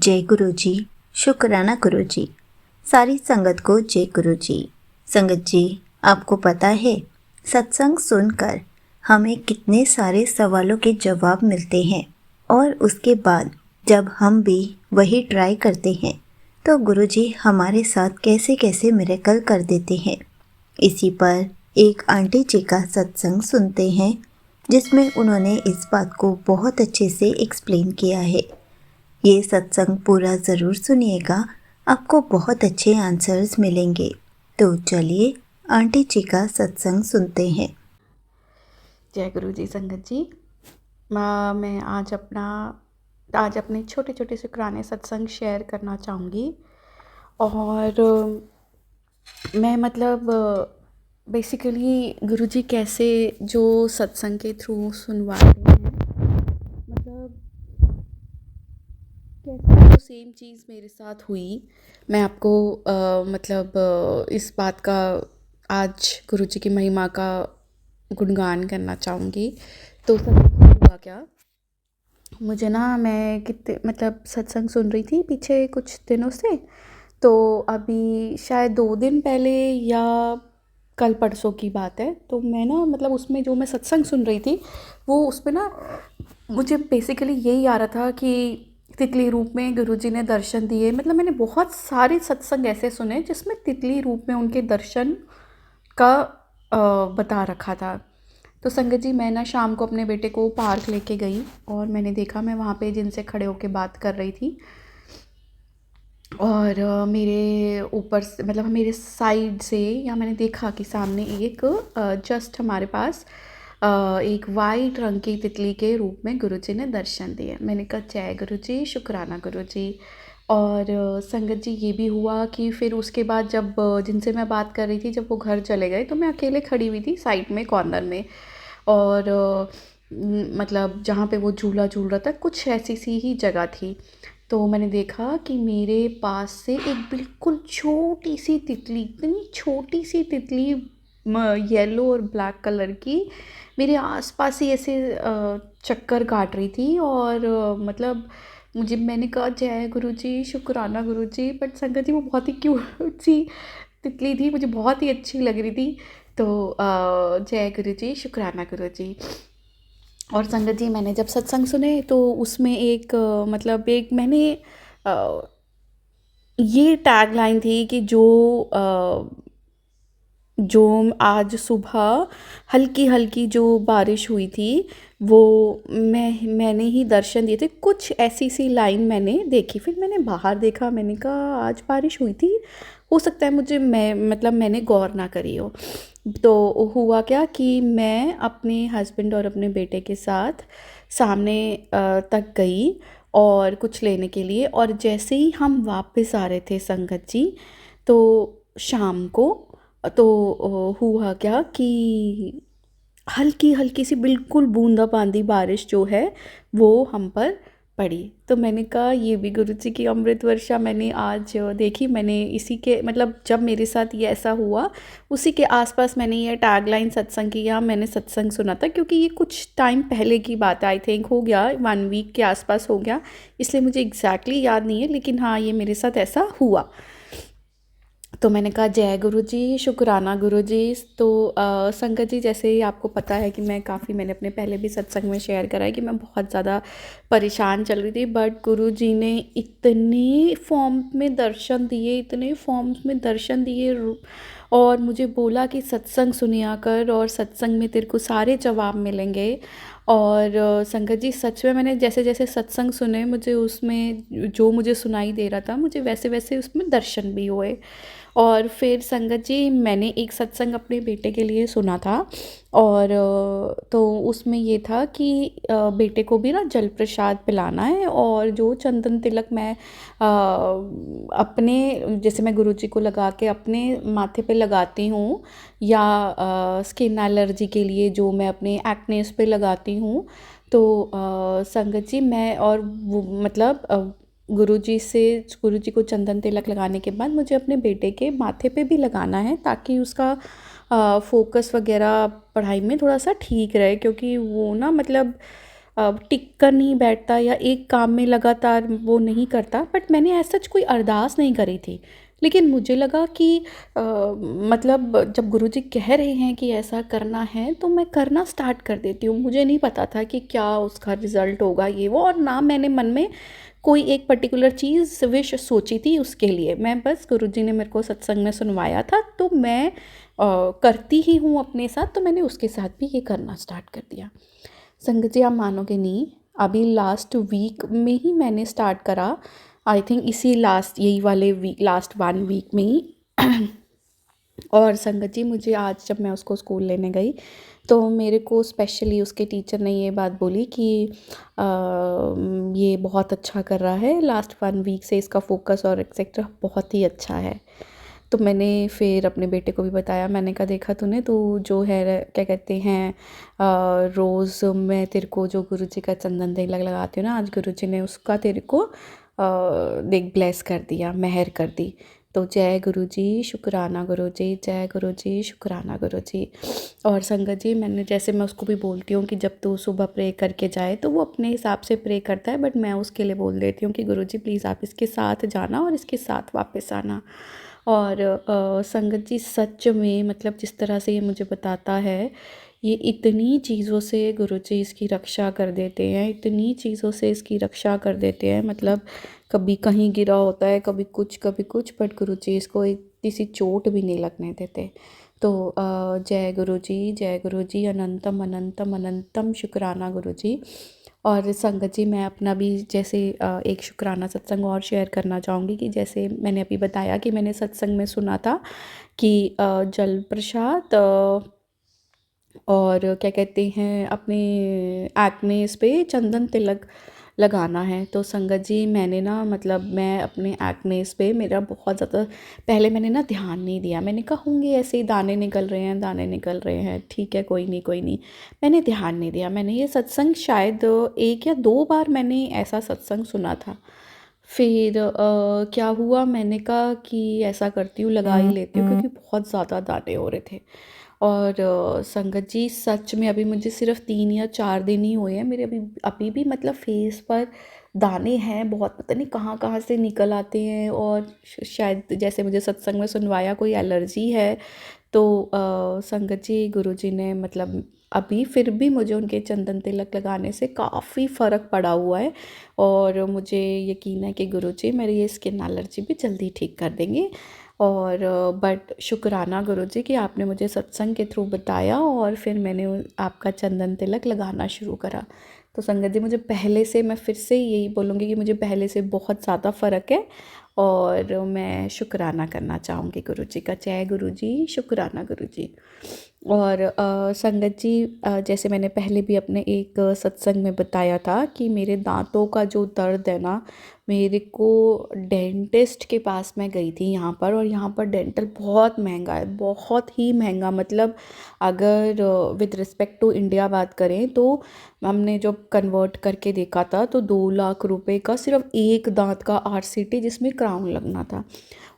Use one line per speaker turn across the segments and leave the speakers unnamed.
जय गुरु जी। शुक्राना गुरु जी। सारी संगत को जय गुरु जी। संगत जी, आपको पता है सत्संग सुनकर हमें कितने सारे सवालों के जवाब मिलते हैं, और उसके बाद जब हम भी वही ट्राई करते हैं तो गुरु जी हमारे साथ कैसे कैसे मिरेकल कर देते हैं। इसी पर एक आंटी जी का सत्संग सुनते हैं जिसमें उन्होंने इस बात को बहुत अच्छे से एक्सप्लेन किया है। ये सत्संग पूरा ज़रूर सुनिएगा, आपको बहुत अच्छे आंसर्स मिलेंगे। तो चलिए आंटी जी का सत्संग सुनते हैं।
जय गुरु जी। संगत जी, मैं आज अपने छोटे छोटे शुक्राने सत्संग शेयर करना चाहूँगी। और मैं बेसिकली गुरु जी कैसे जो सत्संग के थ्रू सुनवाते हैं, मतलब कैसे वो सेम चीज़ मेरे साथ हुई। मैं आपको इस बात का आज गुरु जी की महिमा का गुणगान करना चाहूँगी। तो संगत जी, हुआ क्या, मुझे ना मैं कितने सत्संग सुन रही थी पीछे कुछ दिनों से। तो अभी शायद 2 दिन पहले या कल परसों की बात है, तो मैं ना उसमें जो मैं सत्संग सुन रही थी वो उसमें ना मुझे बेसिकली यही आ रहा था कि तितली रूप में गुरुजी ने दर्शन दिए। मैंने बहुत सारे सत्संग ऐसे सुने जिसमें तितली रूप में उनके दर्शन का बता रखा था। तो संगत जी, मैं ना शाम को अपने बेटे को पार्क लेके गई और मैंने देखा, मैं वहाँ पे जिनसे खड़े होके बात कर रही थी और मेरे ऊपर से मेरे साइड से या मैंने देखा कि सामने एक जस्ट हमारे पास एक वाइट रंग की तितली के रूप में गुरुजी ने दर्शन दिए। मैंने कहा जय गुरुजी, शुक्राना गुरुजी। और संगत जी, ये भी हुआ कि फिर उसके बाद जब जिनसे मैं बात कर रही थी जब वो घर चले गए तो मैं अकेले खड़ी हुई थी साइड में कॉर्नर में। और जहाँ पे वो झूला झूल रहा था कुछ ऐसी सी ही जगह थी। तो मैंने देखा कि मेरे पास से एक बिल्कुल छोटी सी तितली, इतनी छोटी सी तितली येलो और ब्लैक कलर की, मेरे आसपास ही ऐसे चक्कर काट रही थी। और मैंने कहा जय गुरुजी, शुक्राना गुरुजी। बट संगत जी, वो बहुत ही क्यूट सी तितली थी, मुझे बहुत ही अच्छी लग रही थी। तो जय गुरुजी, शुक्राना गुरुजी। और संगत जी, मैंने जब सत्संग सुने तो उसमें एक मैंने अ, ये टैग लाइन थी कि जो आज सुबह हल्की हल्की जो बारिश हुई थी वो मैंने ही दर्शन दिए थे। कुछ ऐसी सी लाइन मैंने देखी, फिर मैंने बाहर देखा, मैंने कहा आज बारिश हुई थी, हो सकता है मैंने गौर ना करी हो। तो हुआ क्या कि मैं अपने हस्बैंड और अपने बेटे के साथ सामने तक गई और कुछ लेने के लिए। और जैसे ही हम वापस आ रहे थे संगत जी, तो शाम को तो हुआ क्या कि हल्की हल्की सी बिल्कुल बूंदाबांदी बारिश जो है वो हम पर पड़ी। तो मैंने कहा ये भी गुरु जी की अमृत वर्षा मैंने आज देखी। मैंने इसी के जब मेरे साथ ये ऐसा हुआ उसी के आसपास मैंने ये टैगलाइन सत्संग की, या मैंने सत्संग सुना था, क्योंकि ये कुछ टाइम पहले की बात है, आई थिंक हो गया 1 वीक के आसपास हो गया, इसलिए मुझे एग्जैक्टली याद नहीं है, लेकिन हाँ ये मेरे साथ ऐसा हुआ। तो मैंने कहा जय गुरु जी, शुक्राना गुरु जी। तो संगत जी, जैसे ही आपको पता है कि मैंने अपने पहले भी सत्संग में शेयर करा है कि मैं बहुत ज़्यादा परेशान चल रही थी, बट गुरु जी ने इतने फॉर्म में दर्शन दिए, इतने फॉर्म्स में दर्शन दिए, और मुझे बोला कि सत्संग सुनिया कर और सत्संग में तेरे को सारे जवाब मिलेंगे। और संगत जी, सच में मैंने जैसे जैसे सत्संग सुने, मुझे उसमें जो मुझे सुनाई दे रहा था मुझे वैसे वैसे उसमें दर्शन भी हुए। और फिर संगत जी, मैंने एक सत्संग अपने बेटे के लिए सुना था, और तो उसमें ये था कि बेटे को भी ना जल प्रसाद पिलाना है, और जो चंदन तिलक मैं अपने जैसे मैं गुरुजी को लगा के अपने माथे पे लगाती हूँ, या स्किन एलर्जी के लिए जो मैं अपने एक्नेस पे लगाती हूँ, तो संगत जी मैं और वो गुरुजी को चंदन तिलक लगाने के बाद मुझे अपने बेटे के माथे पे भी लगाना है, ताकि उसका फोकस वगैरह पढ़ाई में थोड़ा सा ठीक रहे, क्योंकि वो ना टिक कर नहीं बैठता या एक काम में लगातार वो नहीं करता, बट मैंने ऐसा सच कोई अरदास नहीं करी थी। लेकिन मुझे लगा कि मतलब जब गुरुजी कह रहे हैं कि ऐसा करना है तो मैं करना स्टार्ट कर देती हूँ। मुझे नहीं पता था कि क्या उसका रिज़ल्ट होगा ये वो, और ना मैंने मन में कोई एक पर्टिकुलर चीज़ विश सोची थी उसके लिए। मैं बस गुरुजी ने मेरे को सत्संग में सुनवाया था तो मैं करती ही हूँ अपने साथ, तो मैंने उसके साथ भी ये करना स्टार्ट कर दिया। संगत जी, आप मानोगे नहीं, अभी लास्ट वीक में ही मैंने स्टार्ट करा। आई थिंक इसी लास्ट यही वाले वीक, लास्ट 1 वीक में ही। और संगत जी, मुझे आज जब मैं उसको स्कूल लेने गई तो मेरे को स्पेशली उसके टीचर ने ये बात बोली कि ये बहुत अच्छा कर रहा है, लास्ट 1 वीक से इसका फोकस और एक्सेट्रा बहुत ही अच्छा है। तो मैंने फिर अपने बेटे को भी बताया। मैंने कहा, देखा तूने, तू जो है क्या कहते हैं, रोज़ मैं तेरे को जो गुरुजी का चंदन तेल लगाती हूँ ना, आज गुरुजी ने उसका तेरे को देख ब्लेस कर दिया, मेहर कर दी। तो जय गुरुजी, शुक्राना गुरुजी, जय गुरुजी, शुक्राना गुरुजी। और संगत जी, मैं उसको भी बोलती हूँ कि जब तू सुबह प्रे करके जाए तो वो अपने हिसाब से प्रे करता है, बट मैं उसके लिए बोल देती हूँ कि गुरुजी प्लीज़ आप इसके साथ जाना और इसके साथ वापस आना। और संगत जी, सच में मतलब जिस तरह से ये मुझे बताता है, ये इतनी चीज़ों से गुरुजी इसकी रक्षा कर देते हैं, इतनी चीज़ों से इसकी रक्षा कर देते हैं। मतलब कभी कहीं गिरा होता है, कभी कुछ, बट गुरुजी इसको एक किसी चोट भी नहीं लगने देते। तो जय गुरुजी, जय गुरुजी, अनंतम अनंतम अनंतम शुक्राना गुरुजी। और संगत जी, मैं अपना भी जैसे एक शुक्राना सत्संग और शेयर करना चाहूँगी कि जैसे मैंने अभी बताया कि मैंने सत्संग में सुना था कि जल प्रसाद और क्या कहते हैं, अपने एक्नेस पे चंदन तिलक लगाना है। तो संगत जी, मैंने ना मतलब मैं अपने एक्नेस पे मेरा बहुत ज़्यादा पहले मैंने ना ध्यान नहीं दिया। मैंने कहा होंगे ऐसे ही दाने निकल रहे हैं, दाने निकल रहे हैं, ठीक है, कोई नहीं कोई नहीं। मैंने ध्यान नहीं दिया। मैंने ये सत्संग शायद 1 या 2 बार मैंने ऐसा सत्संग सुना था। फिर क्या हुआ, मैंने कहा कि ऐसा करती हूँ, लगा ही लेती हूँ, क्योंकि बहुत ज़्यादा दाने हो रहे थे। और संगत जी, सच में अभी मुझे सिर्फ 3 या 4 दिन ही हुए हैं, मेरे अभी अभी भी मतलब फेस पर दाने हैं बहुत, पता नहीं कहाँ कहाँ से निकल आते हैं। और शायद जैसे मुझे सत्संग में सुनवाया कोई एलर्जी है। तो संगत जी, गुरुजी ने मतलब अभी फिर भी मुझे उनके चंदन तिलक लगाने से काफ़ी फ़र्क पड़ा हुआ है। और मुझे यकीन है कि गुरुजी मेरी ये स्किन एलर्जी भी जल्दी ठीक कर देंगे। और बट शुक्राना गुरुजी कि आपने मुझे सत्संग के थ्रू बताया और फिर मैंने आपका चंदन तिलक लगाना शुरू करा। तो संगत जी, मुझे पहले से, मैं फिर से यही बोलूँगी कि मुझे पहले से बहुत ज़्यादा फ़र्क है। और मैं शुक्राना करना चाहूँगी गुरुजी का। जय गुरुजी, शुक्राना गुरुजी। और संगत जी, जैसे मैंने पहले भी अपने एक सत्संग में बताया था कि मेरे दांतों का जो दर्द है ना, मेरे को डेंटिस्ट के पास मैं गई थी यहाँ पर, और यहाँ पर डेंटल बहुत महंगा है, बहुत ही महंगा। मतलब अगर विद रिस्पेक्ट टू इंडिया बात करें तो हमने जो कन्वर्ट करके देखा था तो 2 लाख रुपए का सिर्फ एक दांत का आरसीटी, जिसमें क्राउन लगना था।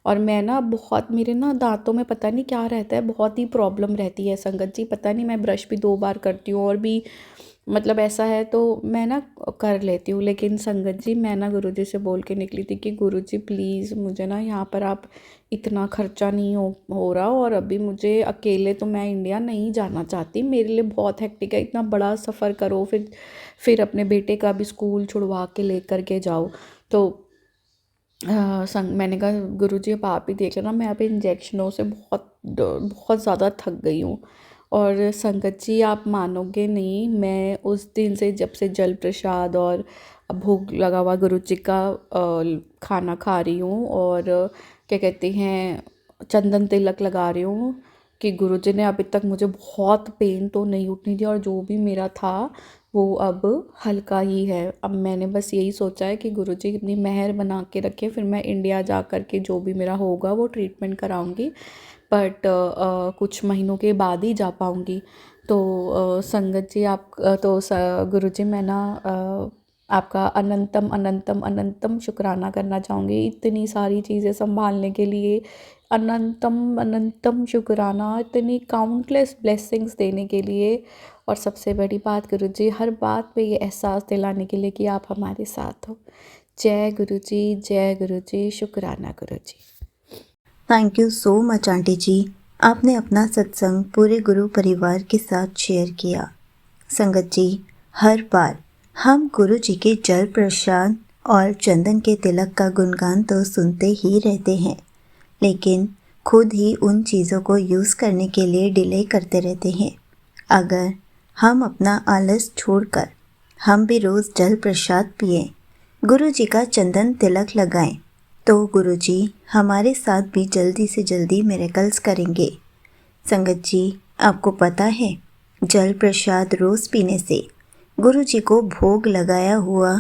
और मैं ना बहुत, मेरे ना दांतों में पता नहीं क्या रहता है, बहुत ही प्रॉब्लम रहती है संगत जी, पता नहीं। मैं ब्रश भी 2 बार करती हूँ और भी मतलब ऐसा है, तो मैं ना कर लेती हूँ। लेकिन संगत जी, मैं ना गुरुजी से बोल के निकली थी कि गुरुजी प्लीज़ मुझे ना यहाँ पर आप, इतना खर्चा नहीं हो रहा, और अभी मुझे अकेले तो मैं इंडिया नहीं जाना चाहती, मेरे लिए बहुत हेक्टिक है, इतना बड़ा सफ़र करो, फिर अपने बेटे का भी स्कूल छुड़वा के लेकर के जाओ। तो मैंने कहा गुरुजी अब आप ही देख लेना, मैं अभी इंजेक्शनों से बहुत ज़्यादा थक गई हूँ। और संगत जी, आप मानोगे नहीं, मैं उस दिन से जब से जल प्रसाद और भोग लगा हुआ गुरुजी का खाना खा रही हूँ और क्या कहते हैं, चंदन तिलक लगा रही हूँ, कि गुरुजी ने अभी तक मुझे बहुत पेन तो नहीं उठने दिया, और जो भी मेरा था वो अब हल्का ही है। अब मैंने बस यही सोचा है कि गुरुजी अपनी मेहर बना के रखे, फिर मैं इंडिया जा कर के जो भी मेरा होगा वो ट्रीटमेंट कराऊंगी, बट कुछ महीनों के बाद ही जा पाऊंगी। तो संगत जी, आप गुरुजी, मैं ना आपका अनंतम अनंतम अनंतम शुक्राना करना चाहूँगी, इतनी सारी चीज़ें संभालने के लिए, अनंतम अनंतम शुक्राना इतनी काउंटलेस ब्लेसिंग्स देने के लिए। और सबसे बड़ी बात गुरुजी, हर बात पे ये एहसास दिलाने के लिए कि आप हमारे साथ हो। जय गुरुजी, शुक्राना गुरुजी।
Thank you so much aunty ji, आपने अपना सत्संग पूरे गुरु परिवार के साथ शेयर किया। संगत जी, हर बार हम गुरु जी के जल प्रसाद और चंदन के तिलक का गुणगान तो सुनते ही रहते हैं, लेकिन खुद ही उन चीज़ों को यूज़ करने के लिए डिले करते रहते हैं। अगर हम अपना आलस छोड़कर हम भी रोज़ जल प्रसाद पिएं, गुरु जी का चंदन तिलक लगाएं, तो गुरु जी हमारे साथ भी जल्दी से जल्दी मिरेकल्स करेंगे। संगत जी, आपको पता है, जल प्रसाद रोज़ पीने से, गुरु जी को भोग लगाया हुआ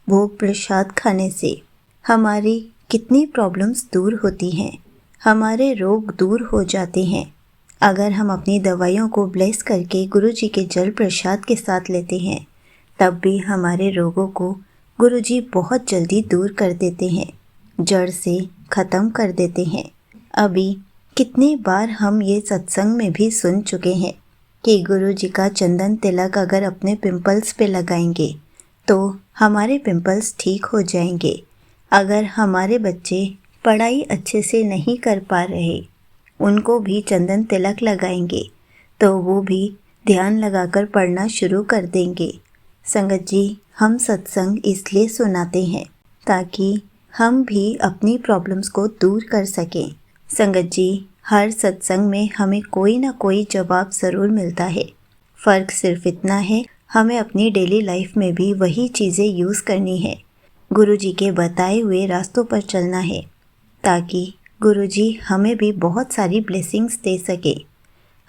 भोग प्रसाद खाने से हमारी कितनी प्रॉब्लम्स दूर होती हैं, हमारे रोग दूर हो जाते हैं। अगर हम अपनी दवाइयों को ब्लेस करके गुरु जी के जल प्रसाद के साथ लेते हैं, तब भी हमारे रोगों को गुरु जी बहुत जल्दी दूर कर देते हैं, जड़ से ख़त्म कर देते हैं। अभी कितनी बार हम ये सत्संग में भी सुन चुके हैं कि गुरु जी का चंदन तिलक अगर अपने पिंपल्स पे लगाएंगे तो हमारे पिंपल्स ठीक हो जाएंगे। अगर हमारे बच्चे पढ़ाई अच्छे से नहीं कर पा रहे, उनको भी चंदन तिलक लगाएंगे तो वो भी ध्यान लगाकर पढ़ना शुरू कर देंगे। संगत जी, हम सत्संग इसलिए सुनाते हैं ताकि हम भी अपनी प्रॉब्लम्स को दूर कर सकें। संगत जी, हर सत्संग में हमें कोई ना कोई जवाब ज़रूर मिलता है। फ़र्क सिर्फ इतना है, हमें अपनी डेली लाइफ में भी वही चीज़ें यूज़ करनी है, गुरु जी के बताए हुए रास्तों पर चलना है, ताकि गुरु जी हमें भी बहुत सारी ब्लेसिंग्स दे सके।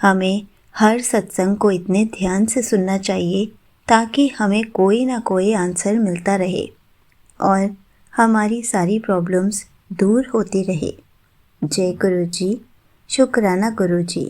हमें हर सत्संग को इतने ध्यान से सुनना चाहिए ताकि हमें कोई ना कोई आंसर मिलता रहे और हमारी सारी प्रॉब्लम्स दूर होती रहे। जय गुरु जी, शुक्राना गुरु जी।